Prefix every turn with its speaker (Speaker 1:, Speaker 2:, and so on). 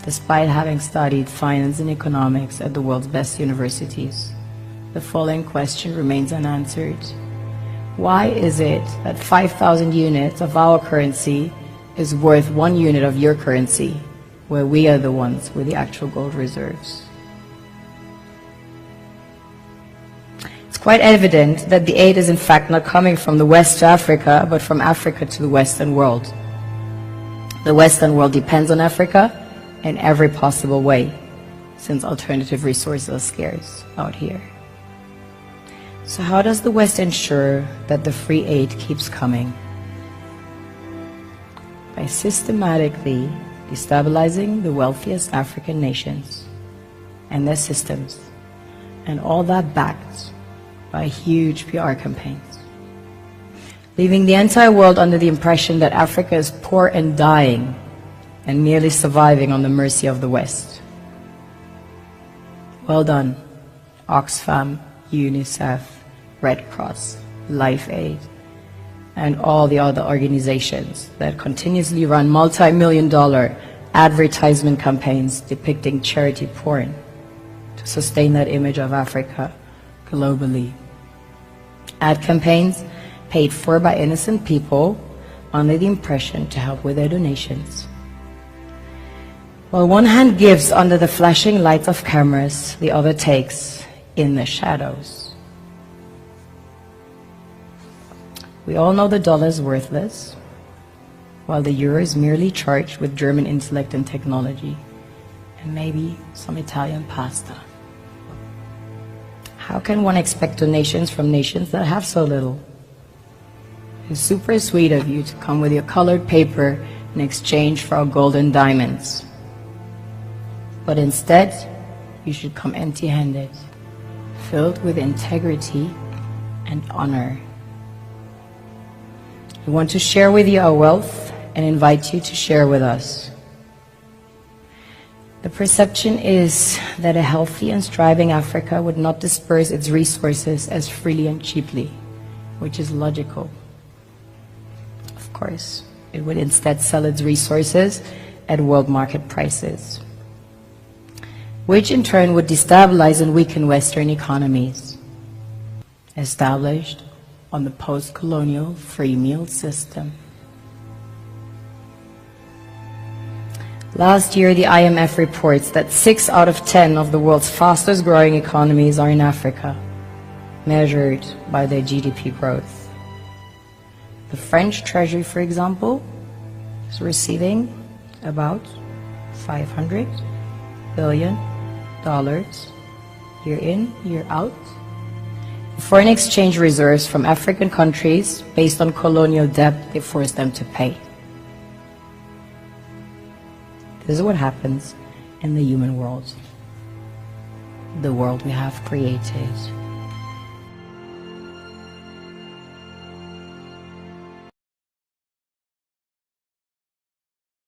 Speaker 1: Despite having studied finance and economics at the world's best universities, the following question remains unanswered. Why is it that 5,000 units of our currency is worth 1 unit of your currency, where we are the ones with the actual gold reserves? It's quite evident that the aid is in fact not coming from the West to Africa, but from Africa to the Western world. The Western world depends on Africa in every possible way, since alternative resources are scarce out here. So how does the West ensure that the free aid keeps coming? By systematically destabilizing the wealthiest African nations and their systems, and all that backed by huge PR campaigns, leaving the entire world under the impression that Africa is poor and dying and merely surviving on the mercy of the West. Well done, Oxfam, UNICEF, Red Cross, Life Aid, and all the other organizations that continuously run multi-million-dollar advertisement campaigns depicting charity porn to sustain that image of Africa globally. Ad campaigns paid for by innocent people under the impression to help with their donations. While one hand gives under the flashing lights of cameras, the other takes in the shadows. We all know the dollar is worthless, while the euro is merely charged with German intellect and technology, and maybe some Italian pasta. How can one expect donations from nations that have so little? It's super sweet of you to come with your colored paper in exchange for our gold and diamonds. But instead, you should come empty-handed, filled with integrity and honor. We want to share with you our wealth and invite you to share with us. The perception is that a healthy and striving Africa would not disperse its resources as freely and cheaply, which is logical. Of course, it would instead sell its resources at world market prices, which in turn would destabilize and weaken Western economies, established on the post-colonial free meal system. Last year, the IMF reports that 6 out of 10 of the world's fastest growing economies are in Africa, measured by their GDP growth. The French Treasury, for example, is receiving about $500 billion year in, year out. Foreign exchange reserves from African countries based on colonial debt they forced them to pay. This is what happens in the human world, the world we have created.